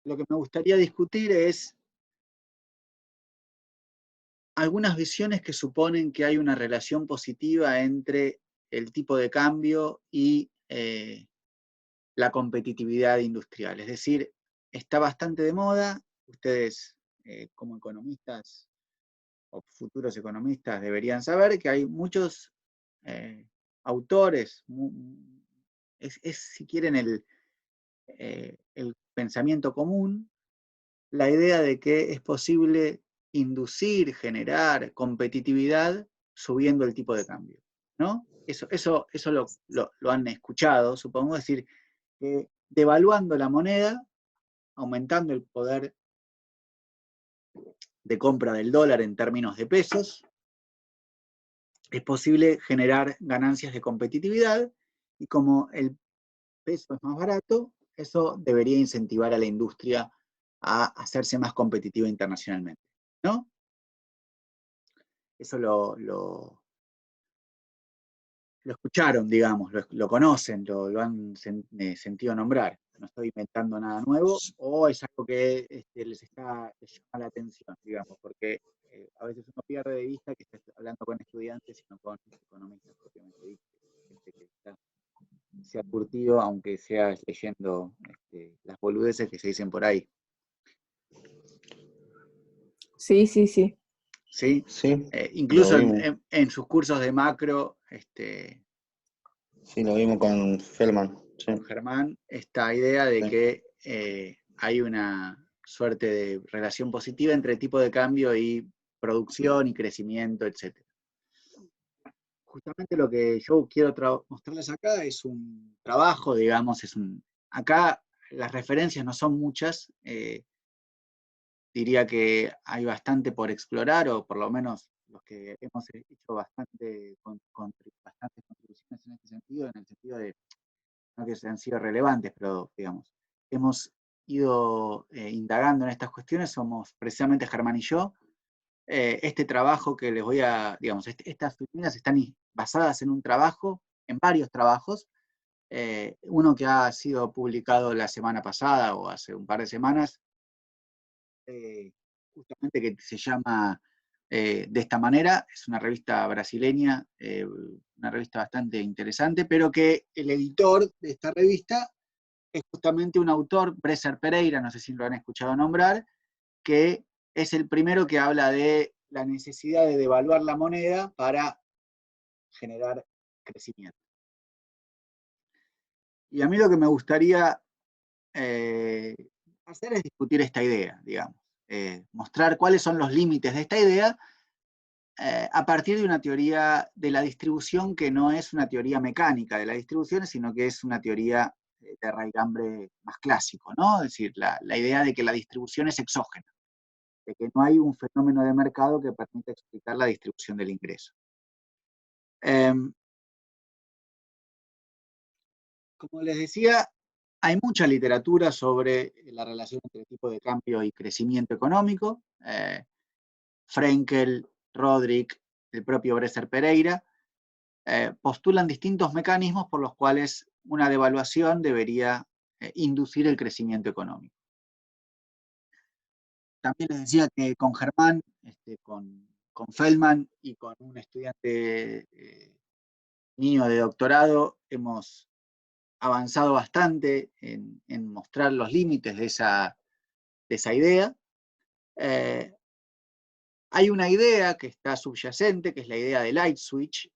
lo que me gustaría discutir es algunas visiones que suponen que hay una relación positiva entre el tipo de cambio y la competitividad industrial. Es decir, está bastante de moda. Ustedes, como economistas o futuros economistas, deberían saber que hay muchos autores, si quieren, el pensamiento común, la idea de que es posible inducir, generar competitividad subiendo el tipo de cambio, ¿no? Eso lo han escuchado, supongo, decir, que devaluando la moneda, aumentando el poder de compra del dólar en términos de pesos, es posible generar ganancias de competitividad, y como el peso es más barato, eso debería incentivar a la industria a hacerse más competitiva internacionalmente, ¿no? Eso lo escucharon, digamos, lo conocen, lo han sentido nombrar. No estoy inventando nada nuevo, o es algo que les llama la atención, digamos, porque a veces uno pierde de vista que está hablando con estudiantes y no con economistas propiamente dichos, gente que se ha curtido, aunque sea leyendo las boludeces que se dicen por ahí. Sí, sí, sí. ¿Sí? Sí, lo Incluso vimos. en sus cursos de macro, Sí, lo vimos con Feldman. Sí, con Germán, esta idea de sí. que hay una suerte de relación positiva entre tipo de cambio y producción y crecimiento, etc. Justamente lo que yo quiero mostrarles acá es un trabajo, digamos, acá las referencias no son muchas, diría que hay bastante por explorar, o por lo menos los que hemos hecho bastantes contribuciones en este sentido, en el sentido de, no que han sido relevantes, pero digamos, hemos ido indagando en estas cuestiones, somos precisamente Germán y yo. Este trabajo que les voy a, digamos, estas filminas están basadas en un trabajo, en varios trabajos, uno que ha sido publicado la semana pasada o hace un par de semanas, justamente, que se llama De esta manera, es una revista brasileña, una revista bastante interesante, pero que el editor de esta revista es justamente un autor, Bresser Pereira, no sé si lo han escuchado nombrar, que es el primero que habla de la necesidad de devaluar la moneda para generar crecimiento. Y a mí lo que me gustaría hacer es discutir esta idea, digamos, mostrar cuáles son los límites de esta idea a partir de una teoría de la distribución que no es una teoría mecánica de la distribución, sino que es una teoría de raigambre más clásico, ¿no? Es decir, la idea de que la distribución es exógena, de que no hay un fenómeno de mercado que permita explicar la distribución del ingreso. Como les decía, hay mucha literatura sobre la relación entre tipo de cambio y crecimiento económico. Frenkel, Rodrik, el propio Bresser Pereira, postulan distintos mecanismos por los cuales una devaluación debería inducir el crecimiento económico. También les decía que con Germán, con Feldman y con un estudiante mío de doctorado, hemos avanzado bastante en mostrar los límites de esa idea. Hay una idea que está subyacente, que es la idea de light switch,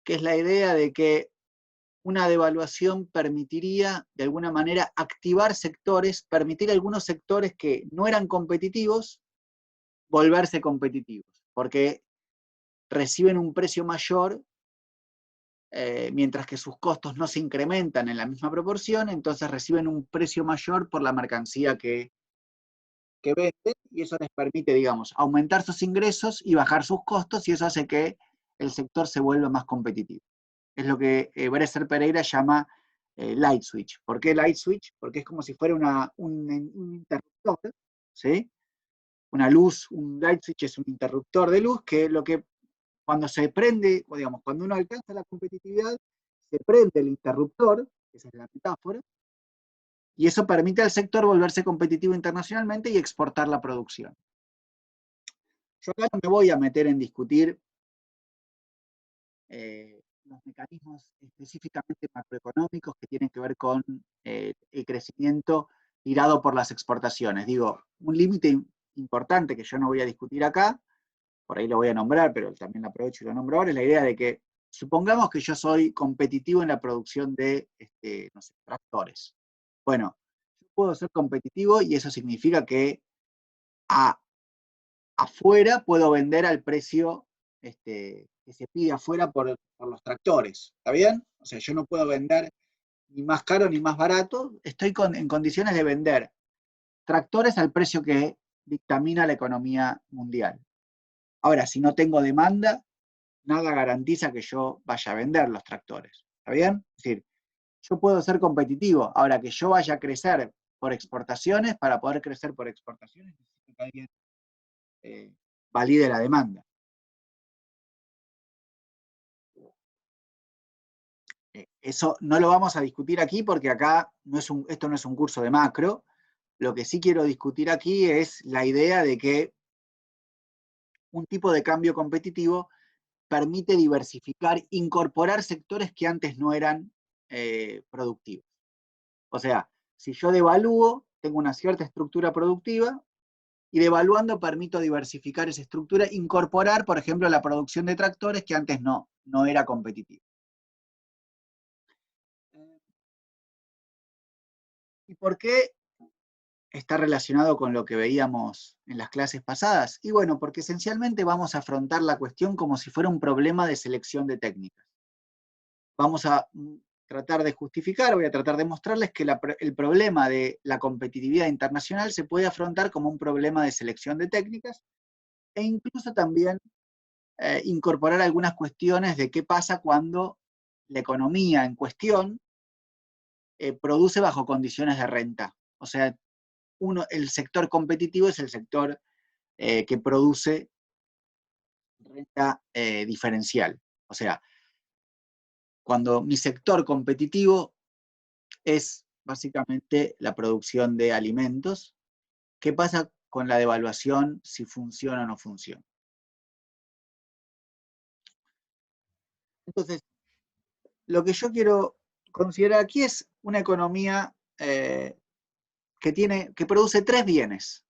que es la idea de que una devaluación permitiría, de alguna manera, activar sectores, permitir a algunos sectores que no eran competitivos, volverse competitivos, porque reciben un precio mayor, mientras que sus costos no se incrementan en la misma proporción, entonces reciben un precio mayor por la mercancía que venden, y eso les permite, digamos, aumentar sus ingresos y bajar sus costos, y eso hace que el sector se vuelva más competitivo. Es lo que Bresser Pereira llama light switch. ¿Por qué light switch? Porque es como si fuera un interruptor, ¿sí? Una luz, un light switch es un interruptor de luz que cuando se prende, o digamos, cuando uno alcanza la competitividad, se prende el interruptor, esa es la metáfora, Y eso permite al sector volverse competitivo internacionalmente y exportar la producción. Yo acá no me voy a meter en discutir los mecanismos específicamente macroeconómicos que tienen que ver con el crecimiento tirado por las exportaciones. Digo, un límite importante que yo no voy a discutir acá, por ahí lo voy a nombrar, pero también lo aprovecho y lo nombro ahora, es la idea de que, supongamos que yo soy competitivo en la producción de, no sé, tractores. Bueno, yo puedo ser competitivo y eso significa que afuera puedo vender al precio que se pide afuera por los tractores, ¿está bien? O sea, yo no puedo vender ni más caro ni más barato, estoy en condiciones de vender tractores al precio que dictamina la economía mundial. Ahora, si no tengo demanda, nada garantiza que yo vaya a vender los tractores, ¿está bien? Es decir, yo puedo ser competitivo, ahora que yo vaya a crecer por exportaciones, para poder crecer por exportaciones, necesito que alguien valide la demanda. Eso no lo vamos a discutir aquí porque acá esto no es un curso de macro. Lo que sí quiero discutir aquí es la idea de que un tipo de cambio competitivo permite diversificar, incorporar sectores que antes no eran productivos. O sea, si yo devalúo, tengo una cierta estructura productiva, y devaluando permito diversificar esa estructura, incorporar, por ejemplo, la producción de tractores que antes no era competitiva. ¿Y por qué está relacionado con lo que veíamos en las clases pasadas? Y bueno, porque esencialmente vamos a afrontar la cuestión como si fuera un problema de selección de técnicas. Vamos a tratar de justificar, voy a tratar de mostrarles que el problema de la competitividad internacional se puede afrontar como un problema de selección de técnicas e incluso también incorporar algunas cuestiones de qué pasa cuando la economía en cuestión produce bajo condiciones de renta. O sea, el sector competitivo es el sector que produce renta diferencial. O sea, cuando mi sector competitivo es básicamente la producción de alimentos, ¿qué pasa con la devaluación si funciona o no funciona? Entonces, lo que yo quiero considerar aquí es una economía que produce tres bienes,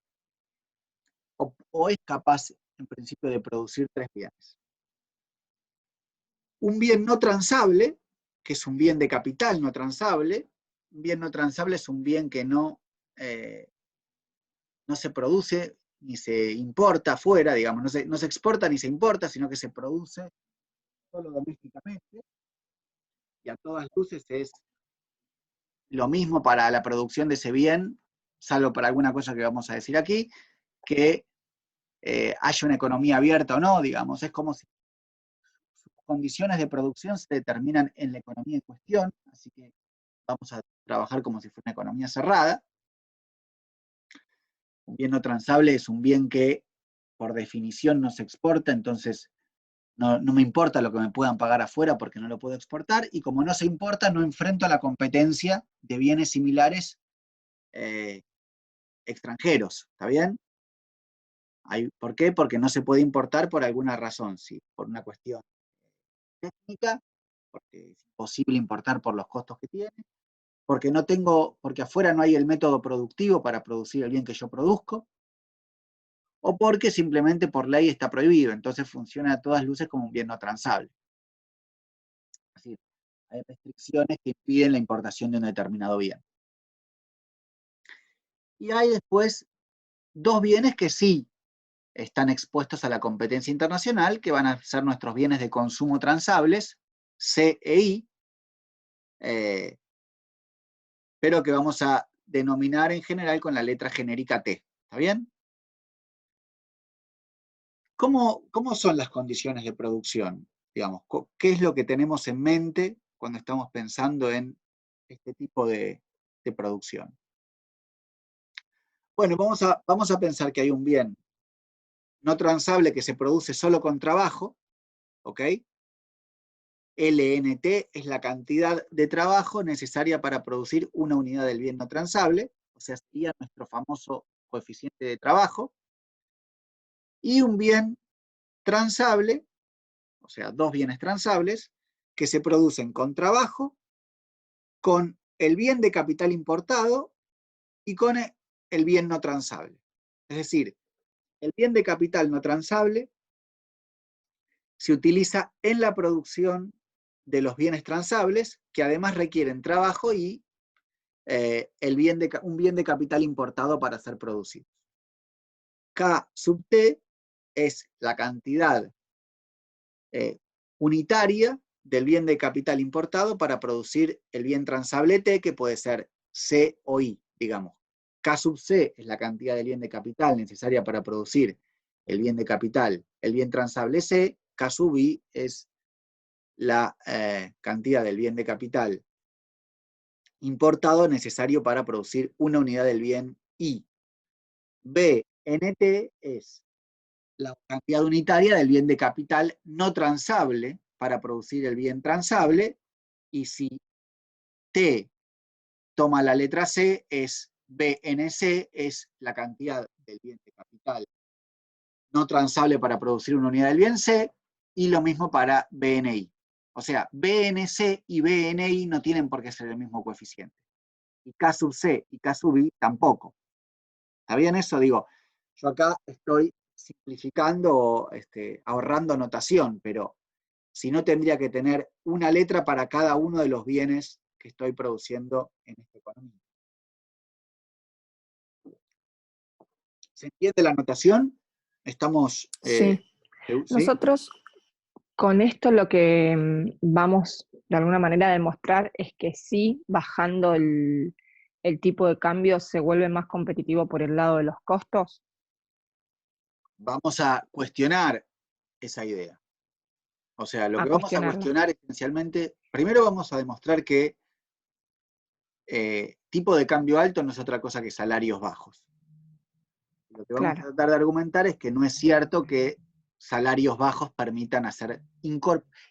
o es capaz, en principio, de producir tres bienes. Un bien no transable, que es un bien de capital no transable. Un bien no transable es un bien que no se produce ni se importa afuera, digamos, no se exporta ni se importa, sino que se produce solo domésticamente, y a todas luces es lo mismo para la producción de ese bien, salvo para alguna cosa que vamos a decir aquí, que haya una economía abierta o no, digamos. Es como si sus condiciones de producción se determinan en la economía en cuestión, así que vamos a trabajar como si fuera una economía cerrada. Un bien no transable es un bien que por definición no se exporta, entonces no me importa lo que me puedan pagar afuera porque no lo puedo exportar, y como no se importa, no enfrento a la competencia de bienes similares extranjeros, ¿está bien? ¿Por qué? Porque no se puede importar por alguna razón, ¿sí? Por una cuestión técnica, porque es imposible importar por los costos que tiene, porque afuera no hay el método productivo para producir el bien que yo produzco, o porque simplemente por ley está prohibido, entonces funciona a todas luces como un bien no transable. Es decir, hay restricciones que impiden la importación de un determinado bien. Y hay después dos bienes que sí están expuestos a la competencia internacional, que van a ser nuestros bienes de consumo transables, C e I, pero que vamos a denominar en general con la letra genérica T. ¿Está bien? ¿Cómo son las condiciones de producción? Digamos, ¿qué es lo que tenemos en mente cuando estamos pensando en este tipo de producción? Bueno, vamos a pensar que hay un bien no transable que se produce solo con trabajo, ¿ok? LNT es la cantidad de trabajo necesaria para producir una unidad del bien no transable, o sea, sería nuestro famoso coeficiente de trabajo, y un bien transable, o sea, dos bienes transables, que se producen con trabajo, con el bien de capital importado y con el bien no transable. Es decir, el bien de capital no transable se utiliza en la producción de los bienes transables, que además requieren trabajo y un bien de capital importado para ser producido. K sub T es la cantidad unitaria del bien de capital importado para producir el bien transable T, que puede ser C o I, digamos. K sub C es la cantidad del bien de capital necesaria para producir el bien de capital, el bien transable C. K sub I es la cantidad del bien de capital importado necesario para producir una unidad del bien I. BNT es la cantidad unitaria del bien de capital no transable para producir el bien transable, y si T toma la letra C, es BNC, es la cantidad del bien de capital no transable para producir una unidad del bien C, y lo mismo para BNI. O sea, BNC y BNI no tienen por qué ser el mismo coeficiente. Y K sub C y K sub I tampoco. ¿Está bien eso? Digo, yo acá estoy simplificando, ahorrando notación, pero si no tendría que tener una letra para cada uno de los bienes que estoy produciendo en esta economía. ¿Se entiende la notación? Estamos... Sí. ¿sí? Nosotros con esto lo que vamos de alguna manera a demostrar es que sí, bajando el tipo de cambio se vuelve más competitivo por el lado de los costos. Vamos a cuestionar esa idea. O sea, lo A que vamos a cuestionarla. cuestionar esencialmente, primero vamos a demostrar que tipo de cambio alto no es otra cosa que salarios bajos. Lo que vamos a Claro. tratar de argumentar es que no es cierto que salarios bajos permitan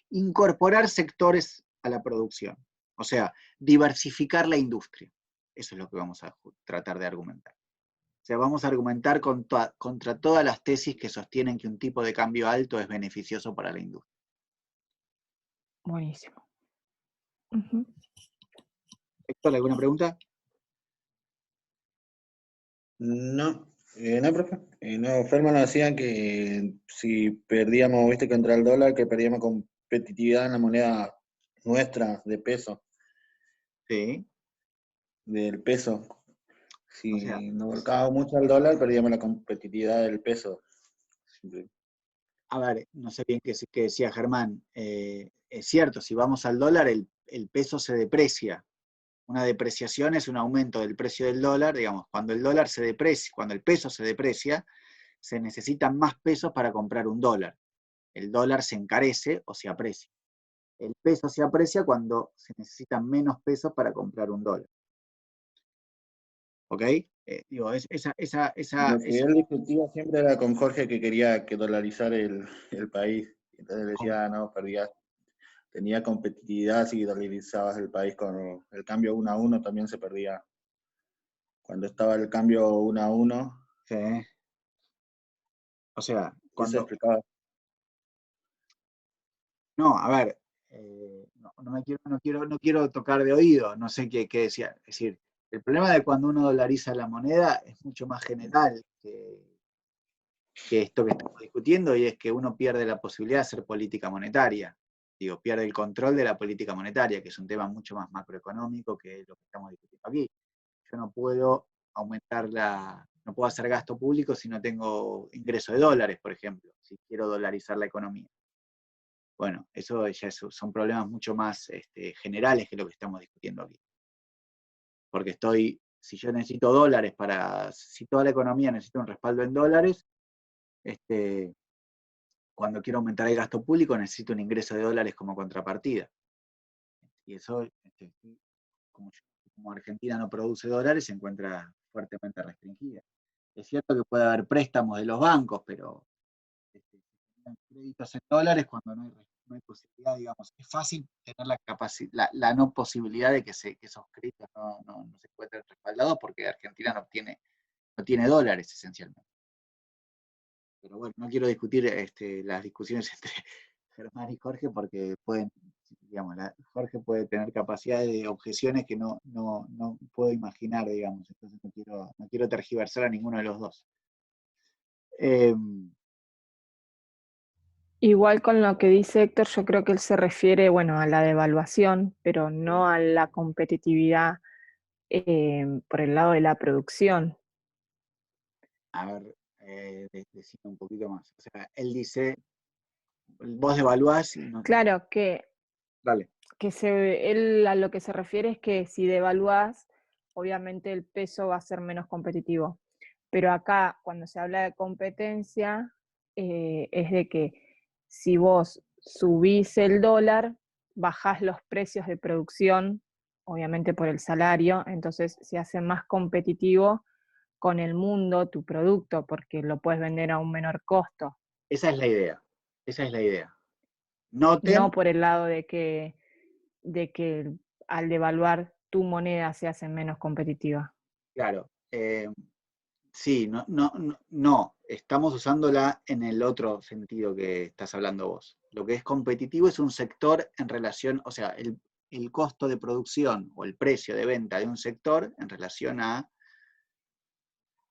incorporar sectores a la producción. O sea, diversificar la industria. Eso es lo que vamos a tratar de argumentar. O sea, vamos a argumentar contra todas las tesis que sostienen que un tipo de cambio alto es beneficioso para la industria. Buenísimo. Uh-huh. ¿Héctor, alguna pregunta? No, no, profe. No, Ferman nos decía que si perdíamos, viste, contra el dólar, que perdíamos competitividad en la moneda nuestra de peso, Sí. del peso. O sea, Si nos volcábamos mucho al dólar, perdíamos la competitividad del peso. Siempre. a ver, no sé bien qué decía Germán. Es cierto, si vamos al dólar, el peso se deprecia. Una depreciación es un aumento del precio del dólar, digamos, cuando el dólar se deprecia, cuando el peso se deprecia, se necesitan más pesos para comprar un dólar. El dólar se encarece o se aprecia. El peso se aprecia cuando se necesitan menos pesos para comprar un dólar. ¿Ok? Digo, Lo que él discutía siempre era con Jorge, que quería que dolarizar el país. Entonces le decía, no, tenía competitividad si dolarizabas el país con el cambio 1 a 1, también se perdía. Cuando estaba el cambio 1 a 1, sí. O sea, eso cuando... explicaba. No, a ver, no quiero tocar de oído, no sé qué decía. Es decir, el problema de cuando uno dolariza la moneda es mucho más general que esto que estamos discutiendo, y es que uno pierde la posibilidad de hacer política monetaria. Digo, pierde el control de la política monetaria, que es un tema mucho más macroeconómico que lo que estamos discutiendo aquí. Yo no puedo no puedo hacer gasto público si no tengo ingreso de dólares, por ejemplo, si quiero dolarizar la economía. Bueno, eso ya son problemas mucho más generales que lo que estamos discutiendo aquí. Porque si yo necesito dólares si toda la economía necesita un respaldo en dólares, cuando quiero aumentar el gasto público necesito un ingreso de dólares como contrapartida. Y eso, como Argentina no produce dólares, se encuentra fuertemente restringida. Es cierto que puede haber préstamos de los bancos, pero créditos en dólares cuando no no hay posibilidad, digamos, es fácil tener la no posibilidad de que esos créditos no se encuentren respaldados porque Argentina no tiene dólares esencialmente. Pero bueno, no quiero discutir las discusiones entre Germán y Jorge porque digamos, Jorge puede tener capacidad de objeciones que no puedo imaginar, digamos, entonces no quiero tergiversar a ninguno de los dos. Igual con lo que dice Héctor, yo creo que él se refiere, bueno, a la devaluación, pero no a la competitividad por el lado de la producción. A ver, decime un poquito más. O sea, él dice, vos devaluás y no... Claro, que Dale. él a lo que se refiere es que si devaluás, obviamente el peso va a ser menos competitivo. Pero acá, cuando se habla de competencia, es de que si vos subís el dólar, bajás los precios de producción, obviamente por el salario, entonces se hace más competitivo con el mundo tu producto, porque lo puedes vender a un menor costo. Esa es la idea. Esa es la idea. No por el lado de que al devaluar tu moneda se hace menos competitiva. Claro. Sí, no. Estamos usándola en el otro sentido que estás hablando vos. Lo que es competitivo es un sector en relación, o sea, el costo de producción o el precio de venta de un sector en relación a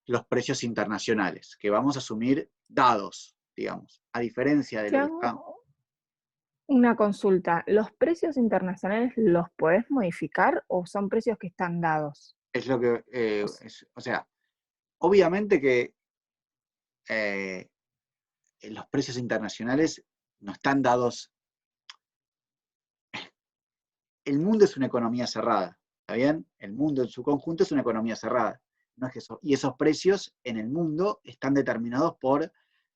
los precios internacionales, que vamos a asumir dados, digamos, a diferencia de lo que está... Una consulta, ¿los precios internacionales los podés modificar o son precios que están dados? Es lo que, o sea, obviamente que los precios internacionales no están dados. El mundo es una economía cerrada, ¿está bien? El mundo en su conjunto es una economía cerrada. No es que y esos precios en el mundo están determinados por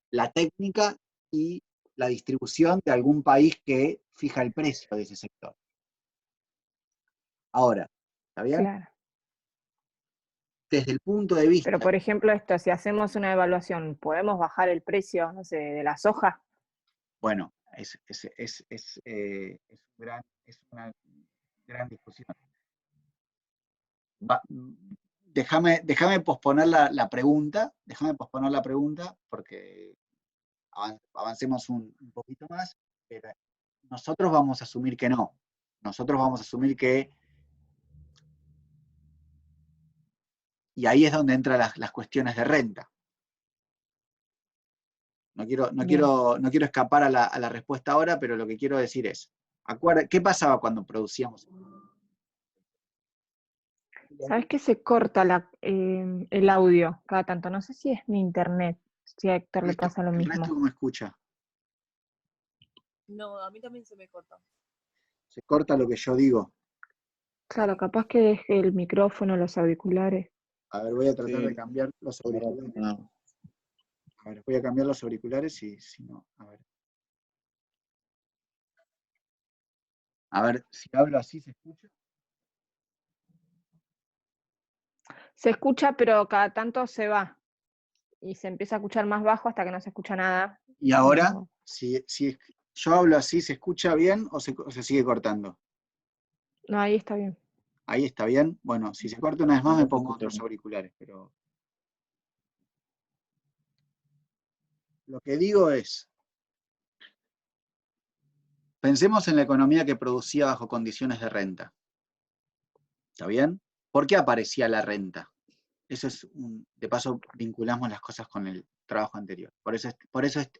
la técnica y la distribución de algún país que fija el precio de ese sector. Ahora, ¿está bien? Claro. Desde el punto de vista... Pero, por ejemplo, si hacemos una evaluación, ¿podemos bajar el precio, no sé, de la soja? Bueno, es una gran discusión. Déjame posponer la pregunta, porque avancemos un poquito más, pero nosotros vamos a asumir que no. Nosotros vamos a asumir que, y ahí es donde entran las cuestiones de renta. No quiero escapar a la respuesta ahora, pero lo que quiero decir es, ¿qué pasaba cuando producíamos? ¿Sabes que se corta el audio cada tanto? No sé si es mi internet, si a Héctor le pasa lo ¿El mismo. resto cómo escucha? No, a mí también se me corta. Se corta lo que yo digo. Claro, capaz que deje el micrófono, los auriculares. A ver, voy a tratar de cambiar los auriculares. A ver, voy a cambiar los auriculares y si no, a ver. A ver, si hablo así, ¿se escucha? Se escucha, pero cada tanto se va. Y se empieza a escuchar más bajo hasta que no se escucha nada. Y ahora, No. si yo hablo así, ¿se escucha bien o se sigue cortando? No, ahí está bien. Ahí está bien. Bueno, si se corta una vez más me pongo otros auriculares, pero... Lo que digo es, pensemos en la economía que producía bajo condiciones de renta. ¿Está bien? ¿Por qué aparecía la renta? Eso es de paso vinculamos las cosas con el trabajo anterior. Por eso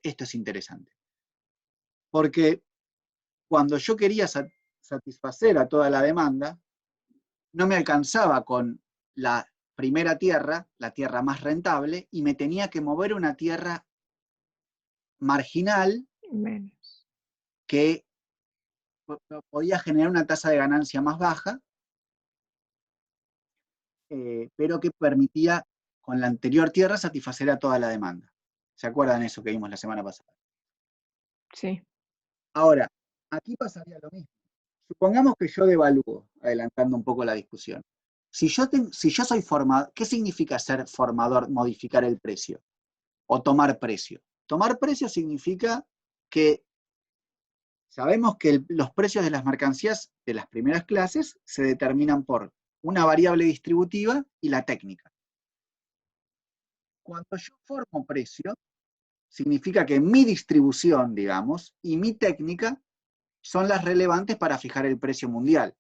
esto es interesante. Porque cuando yo quería satisfacer a toda la demanda, no me alcanzaba con la primera tierra, la tierra más rentable, y me tenía que mover una tierra marginal Menos. que podía generar una tasa de ganancia más baja, pero que permitía con la anterior tierra satisfacer a toda la demanda. ¿Se acuerdan eso que vimos la semana pasada? Sí. Ahora, aquí pasaría lo mismo. Supongamos que yo devalúo, adelantando un poco la discusión. Si yo soy formador, ¿qué significa ser formador, modificar el precio? O tomar precio. Tomar precio significa que Sabemos que los precios de las mercancías de las primeras clases se determinan por una variable distributiva y la técnica. Cuando yo formo precio, significa que mi distribución, digamos, y mi técnica son las relevantes para fijar el precio mundial.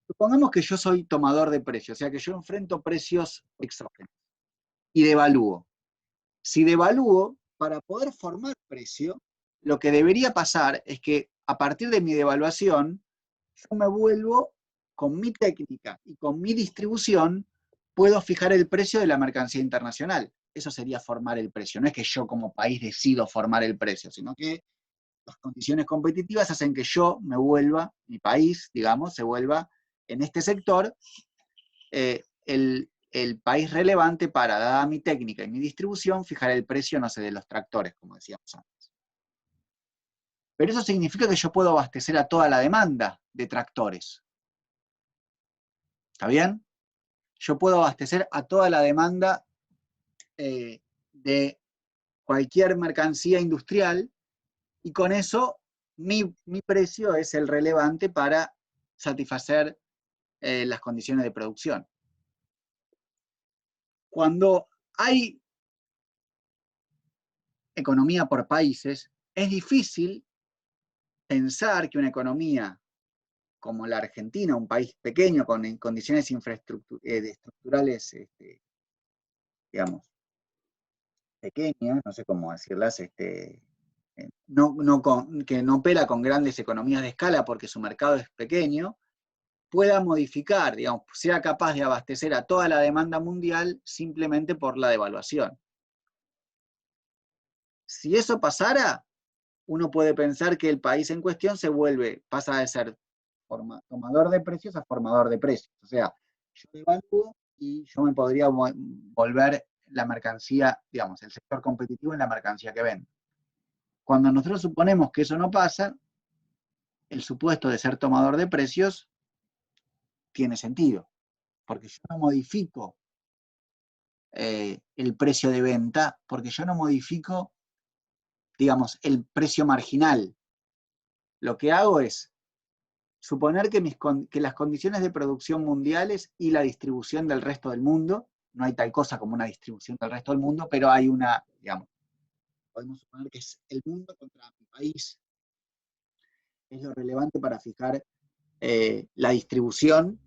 Supongamos que yo soy tomador de precios, o sea que yo enfrento precios exógenos y devalúo. Si devalúo, para poder formar precio, lo que debería pasar es que a partir de mi devaluación, yo me vuelvo con mi técnica y con mi distribución, puedo fijar el precio de la mercancía internacional. Eso sería formar el precio. No es que yo como país decido formar el precio, sino que las condiciones competitivas hacen que yo me vuelva, mi país, digamos, se vuelva en este sector el país relevante para, dada mi técnica y mi distribución, fijar el precio, no sé, de los tractores, como decíamos antes. Pero eso significa que yo puedo abastecer a toda la demanda de tractores. ¿Está bien? Yo puedo abastecer a toda la demanda de cualquier mercancía industrial y con eso mi precio es el relevante para satisfacer las condiciones de producción. Cuando hay economía por países, es difícil pensar que una economía como la Argentina, un país pequeño con condiciones estructurales, digamos, pequeñas, no sé cómo decirlas, que no opera con grandes economías de escala porque su mercado es pequeño, pueda modificar, digamos, sea capaz de abastecer a toda la demanda mundial simplemente por la devaluación. Si eso pasara, uno puede pensar que el país en cuestión pasa de ser tomador de precios a formador de precios. O sea, yo devalúo y yo me podría volver la mercancía, digamos, el sector competitivo en la mercancía que vendo. Cuando nosotros suponemos que eso no pasa, el supuesto de ser tomador de precios tiene sentido, porque yo no modifico el precio de venta, porque yo no modifico, digamos, el precio marginal. Lo que hago es suponer que las condiciones de producción mundiales y la distribución del resto del mundo, no hay tal cosa como una distribución del resto del mundo, pero hay una, digamos, podemos suponer que es el mundo contra mi país, es lo relevante para fijar la distribución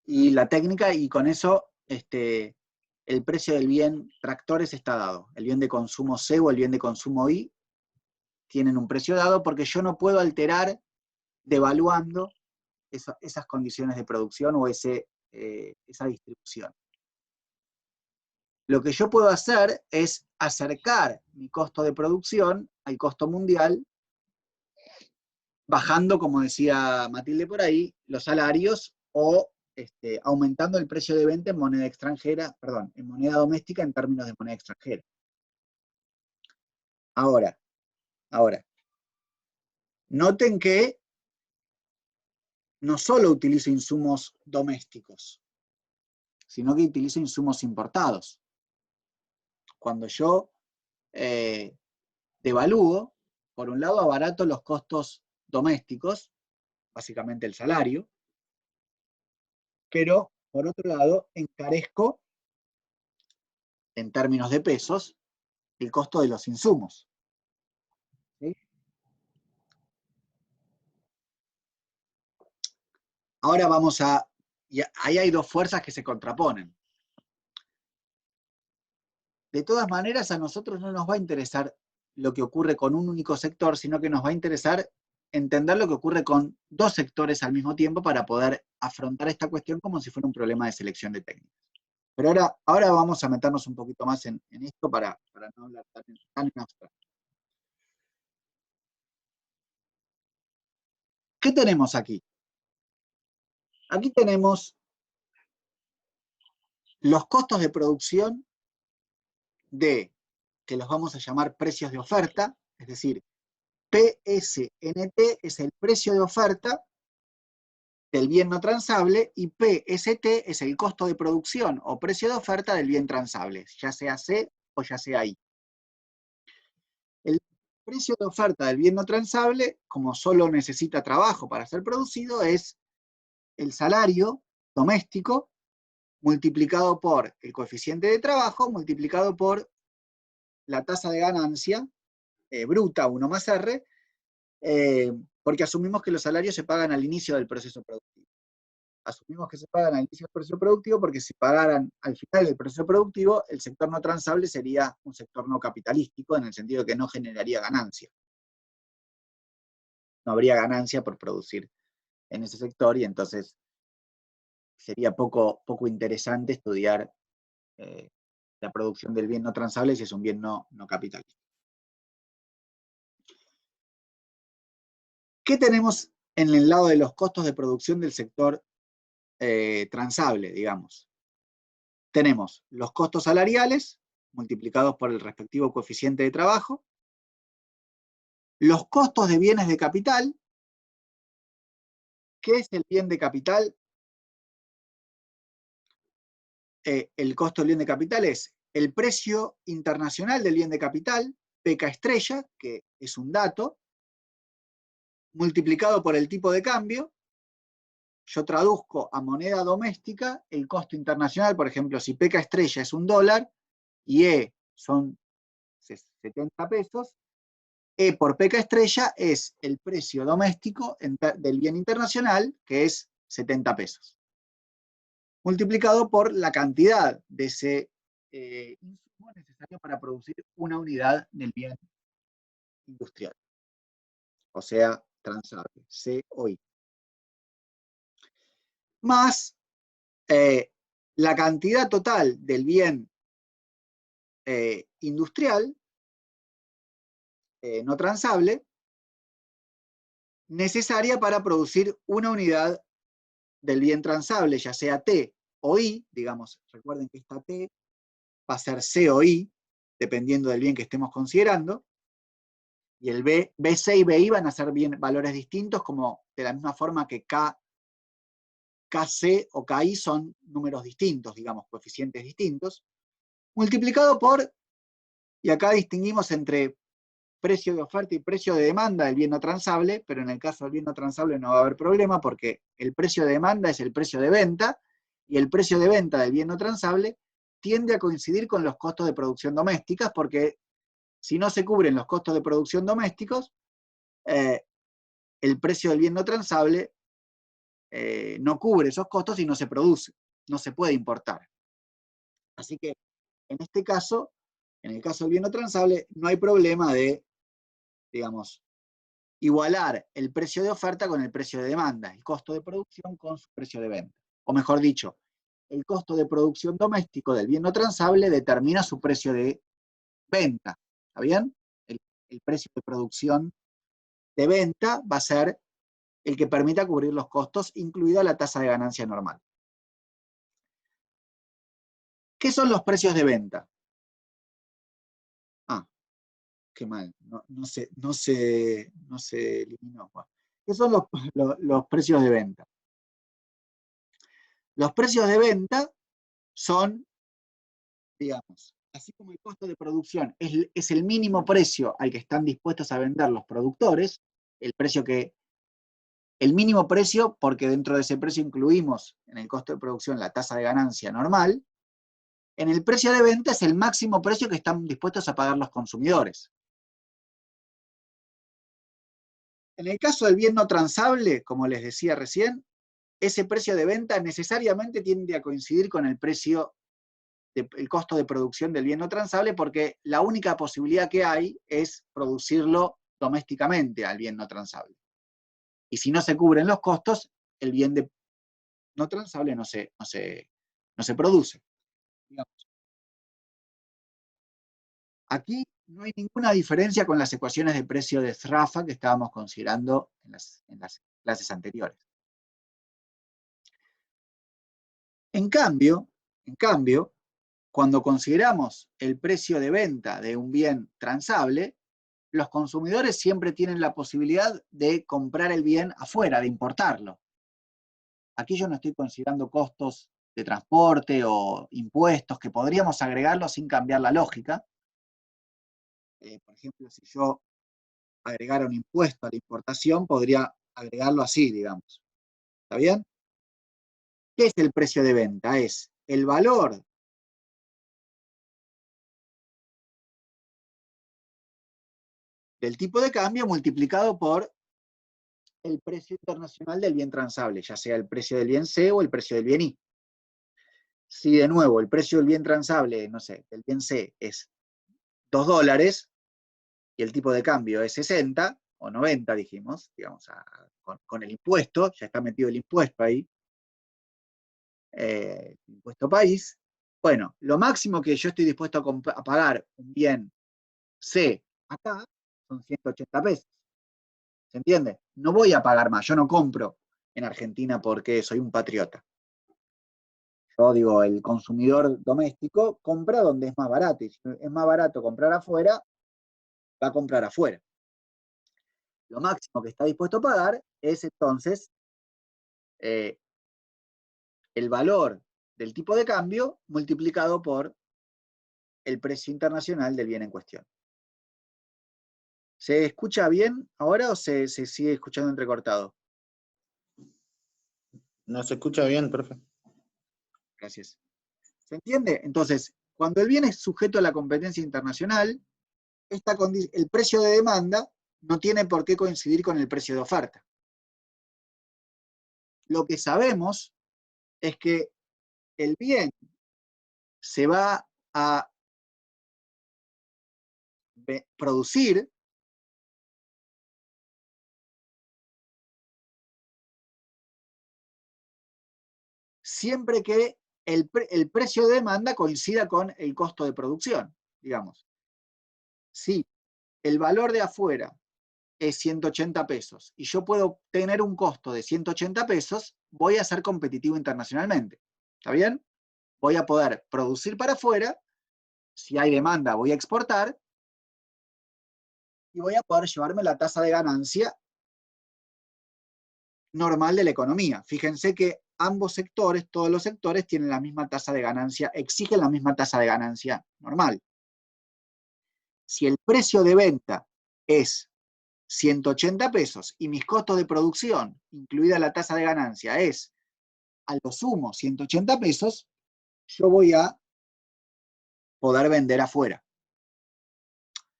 y la técnica, y con eso el precio del bien tractores está dado. El bien de consumo C o el bien de consumo I tienen un precio dado porque yo no puedo alterar devaluando esas condiciones de producción o esa distribución. Lo que yo puedo hacer es acercar mi costo de producción al costo mundial, bajando, como decía Matilde por ahí, los salarios o aumentando el precio de venta en moneda extranjera, perdón, en moneda doméstica en términos de moneda extranjera. Ahora, noten que no solo utilizo insumos domésticos, sino que utilizo insumos importados. Cuando yo devalúo, por un lado abarato los costos domésticos, básicamente el salario, pero por otro lado encarezco, en términos de pesos, el costo de los insumos. ¿Sí? Ahora vamos y ahí hay dos fuerzas que se contraponen. De todas maneras, a nosotros no nos va a interesar lo que ocurre con un único sector, sino que nos va a interesar entender lo que ocurre con dos sectores al mismo tiempo para poder afrontar esta cuestión como si fuera un problema de selección de técnicas. Pero ahora vamos a meternos un poquito más en esto para no hablar tan en abstracto. ¿Qué tenemos aquí? Aquí tenemos los costos de producción que los vamos a llamar precios de oferta, es decir, PSNT es el precio de oferta del bien no transable y PST es el costo de producción o precio de oferta del bien transable, ya sea C o ya sea I. precio de oferta del bien no transable, como solo necesita trabajo para ser producido, es el salario doméstico multiplicado por el coeficiente de trabajo, multiplicado por la tasa de ganancia bruta, 1 más R, porque asumimos que los salarios se pagan al inicio del proceso productivo. Asumimos que se pagan al inicio del proceso productivo porque si pagaran al final del proceso productivo, el sector no transable sería un sector no capitalístico, en el sentido de que no generaría ganancia. No habría ganancia por producir en ese sector, y entonces sería poco interesante estudiar la producción del bien no transable si es un bien no capitalista. ¿Qué tenemos en el lado de los costos de producción del sector transable, digamos? Tenemos los costos salariales multiplicados por el respectivo coeficiente de trabajo, los costos de bienes de capital. ¿Qué es el bien de capital? El costo del bien de capital es el precio internacional del bien de capital, PK estrella, que es un dato, multiplicado por el tipo de cambio. Yo traduzco a moneda doméstica el costo internacional, por ejemplo, si PK estrella es $1 y E son 70 pesos, E por PK estrella es el precio doméstico del bien internacional, que es 70 pesos. Multiplicado por la cantidad de ese insumo necesario para producir una unidad del bien industrial. O sea, transable, COI. Más la cantidad total del bien industrial no transable necesaria para producir una unidad del bien transable, ya sea T o I, digamos, recuerden que esta T va a ser C o I, dependiendo del bien que estemos considerando, y el BC y BI van a ser valores distintos, como de la misma forma que KC o KI son números distintos, digamos, coeficientes distintos, multiplicado por, y acá distinguimos entre precio de oferta y precio de demanda del bien no transable, pero en el caso del bien no transable no va a haber problema porque el precio de demanda es el precio de venta, y el precio de venta del bien no transable tiende a coincidir con los costos de producción domésticas, porque si no se cubren los costos de producción domésticos, el precio del bien no transable no cubre esos costos y no se produce, no se puede importar. Así que en este caso, en el caso del bien no transable, no hay problema de, digamos, igualar el precio de oferta con el precio de demanda, el costo de producción con su precio de venta. O mejor dicho, el costo de producción doméstico del bien no transable determina su precio de venta. ¿Está bien? El precio de producción de venta va a ser el que permita cubrir los costos, incluida la tasa de ganancia normal. ¿Qué son los precios de venta? Ah, qué mal, no se eliminó. ¿Qué son los precios de venta? Los precios de venta son, digamos, así como el costo de producción es el mínimo precio al que están dispuestos a vender los productores, el mínimo precio, porque dentro de ese precio incluimos en el costo de producción la tasa de ganancia normal, en el precio de venta es el máximo precio que están dispuestos a pagar los consumidores. En el caso del bien no transable, como les decía recién, ese precio de venta necesariamente tiende a coincidir con el costo de producción del bien no transable, porque la única posibilidad que hay es producirlo domésticamente al bien no transable. Y si no se cubren los costos, el bien no transable no se produce. Digamos. Aquí no hay ninguna diferencia con las ecuaciones de precio de Sraffa que estábamos considerando en las clases anteriores. En cambio, cuando consideramos el precio de venta de un bien transable, los consumidores siempre tienen la posibilidad de comprar el bien afuera, de importarlo. Aquí yo no estoy considerando costos de transporte o impuestos que podríamos agregarlos sin cambiar la lógica. Por ejemplo, si yo agregara un impuesto a la importación, podría agregarlo así, digamos. ¿Está bien? ¿Qué es el precio de venta? Es el valor del tipo de cambio multiplicado por el precio internacional del bien transable, ya sea el precio del bien C o el precio del bien I. Si de nuevo el precio del bien transable, no sé, del bien C es $2 y el tipo de cambio es 60 o 90, dijimos, digamos, con el impuesto, ya está metido el impuesto ahí, el impuesto país. Bueno, lo máximo que yo estoy dispuesto a pagar un bien C acá son 180 pesos. ¿Se entiende? No voy a pagar más, yo no compro en Argentina porque soy un patriota. Yo digo, el consumidor doméstico compra donde es más barato, y si es más barato comprar afuera, va a comprar afuera. Lo máximo que está dispuesto a pagar es entonces el valor del tipo de cambio multiplicado por el precio internacional del bien en cuestión. ¿Se escucha bien ahora o se sigue escuchando entrecortado? No se escucha bien, profe. Gracias. ¿Se entiende? Entonces, cuando el bien es sujeto a la competencia internacional, el precio de demanda no tiene por qué coincidir con el precio de oferta. Lo que sabemos es que el bien se va a producir siempre que el precio de demanda coincida con el costo de producción, digamos. Si el valor de afuera es 180 pesos y yo puedo tener un costo de 180 pesos, voy a ser competitivo internacionalmente. ¿Está bien? Voy a poder producir para afuera, si hay demanda voy a exportar y voy a poder llevarme la tasa de ganancia normal de la economía. Fíjense que ambos sectores, todos los sectores, tienen la misma tasa de ganancia, exigen la misma tasa de ganancia normal. Si el precio de venta es 180 pesos y mis costos de producción, incluida la tasa de ganancia, es a lo sumo 180 pesos, yo voy a poder vender afuera.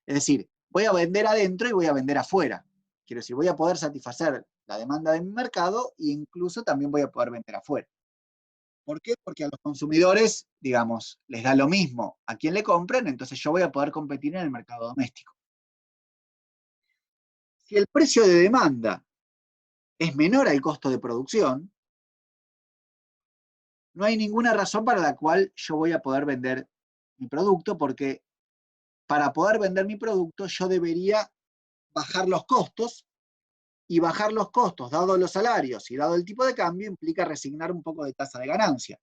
Es decir, voy a vender adentro y voy a vender afuera. Quiero decir, voy a poder satisfacer la demanda de mi mercado e incluso también voy a poder vender afuera. ¿Por qué? Porque a los consumidores, digamos, les da lo mismo a quién le compren, entonces yo voy a poder competir en el mercado doméstico. Si el precio de demanda es menor al costo de producción, no hay ninguna razón para la cual yo voy a poder vender mi producto, porque para poder vender mi producto yo debería bajar los costos, y bajar los costos, dado los salarios y dado el tipo de cambio, implica resignar un poco de tasa de ganancia.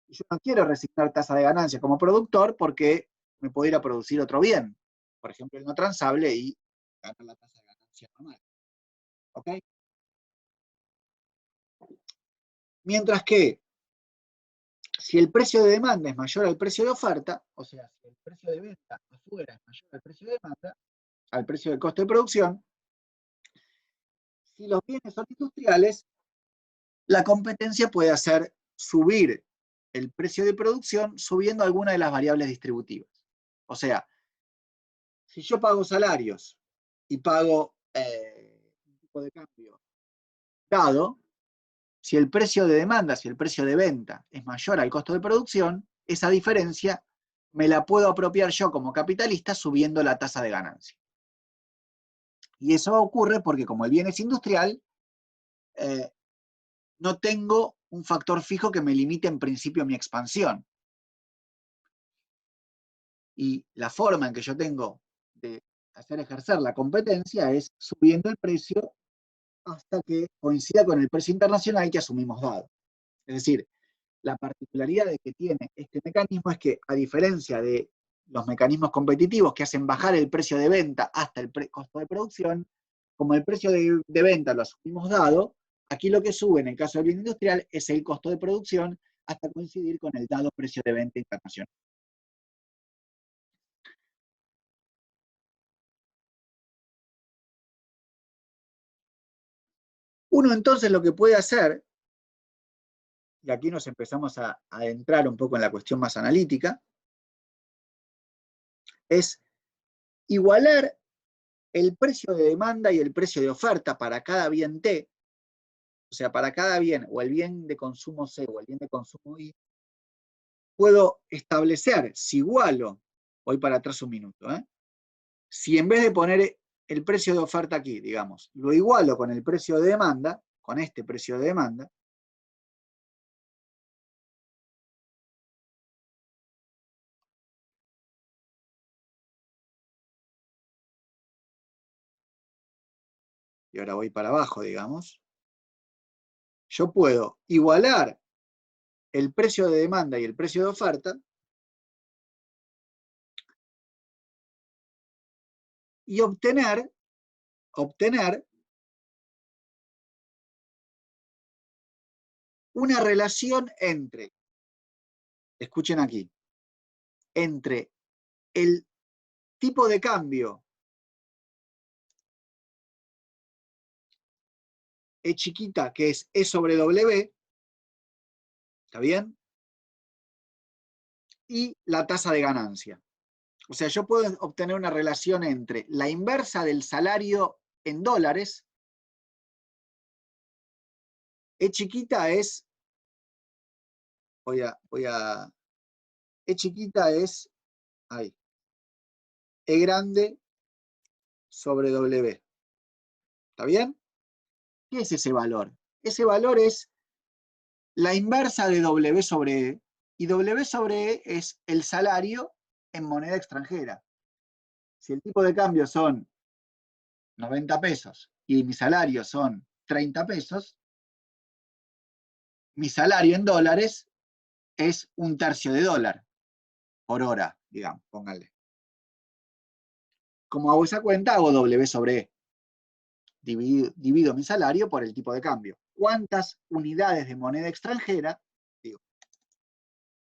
Y yo no quiero resignar tasa de ganancia como productor porque me puedo ir a producir otro bien, por ejemplo el no transable, y ganar la tasa de ganancia normal. ¿Ok? Mientras que si el precio de demanda es mayor al precio de oferta, o sea, si el precio de venta afuera es mayor al precio de demanda, al precio del costo de producción, si los bienes son industriales, la competencia puede hacer subir el precio de producción subiendo alguna de las variables distributivas. O sea, si yo pago salarios y pago un tipo de cambio dado, si el precio de demanda, si el precio de venta es mayor al costo de producción, esa diferencia me la puedo apropiar yo como capitalista subiendo la tasa de ganancia. Y eso ocurre porque como el bien es industrial, no tengo un factor fijo que me limite en principio mi expansión. Y la forma en que yo tengo de hacer ejercer la competencia es subiendo el precio hasta que coincida con el precio internacional que asumimos dado. Es decir, la particularidad de que tiene este mecanismo es que, a diferencia de los mecanismos competitivos que hacen bajar el precio de venta hasta el costo de producción, como el precio de venta lo asumimos dado, aquí lo que sube en el caso del bien industrial es el costo de producción hasta coincidir con el dado precio de venta internacional. Uno entonces lo que puede hacer, y aquí nos empezamos a adentrar un poco en la cuestión más analítica, es igualar el precio de demanda y el precio de oferta para cada bien T, o sea, para cada bien, o el bien de consumo C o el bien de consumo I, puedo establecer si igualo, voy para atrás un minuto, si en vez de poner el precio de oferta aquí, digamos, lo igualo con el precio de demanda, con este precio de demanda, y ahora voy para abajo, digamos, yo puedo igualar el precio de demanda y el precio de oferta y obtener una relación entre, escuchen aquí, entre el tipo de cambio E chiquita, que es E sobre W, ¿está bien? Y la tasa de ganancia. O sea, yo puedo obtener una relación entre la inversa del salario en dólares. E chiquita es, E chiquita es, ahí, E grande sobre W. ¿Está bien? ¿Qué es ese valor? Ese valor es la inversa de W sobre E, y W sobre E es el salario en moneda extranjera. Si el tipo de cambio son 90 pesos y mi salario son 30 pesos, mi salario en dólares es $0,03 por hora, digamos, póngale. ¿Cómo hago esa cuenta? Hago W sobre E. Divido mi salario por el tipo de cambio. ¿Cuántas unidades de moneda extranjera? Digo,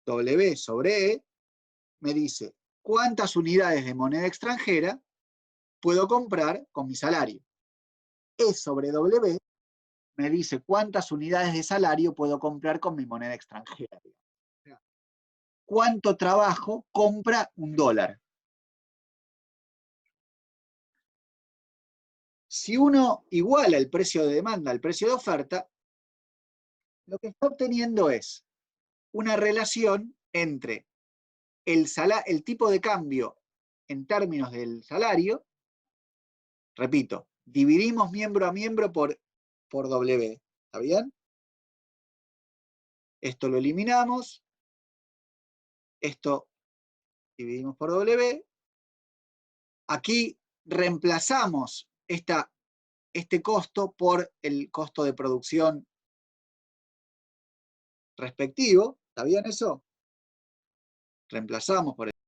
W sobre E me dice cuántas unidades de moneda extranjera puedo comprar con mi salario. E sobre W me dice cuántas unidades de salario puedo comprar con mi moneda extranjera. ¿Cuánto trabajo compra $1? Si uno iguala el precio de demanda al precio de oferta, lo que está obteniendo es una relación entre el tipo de cambio en términos del salario, repito, dividimos miembro a miembro por W, ¿está bien? Esto lo eliminamos, esto dividimos por W, aquí reemplazamos este costo por el costo de producción respectivo, ¿está bien eso? Reemplazamos por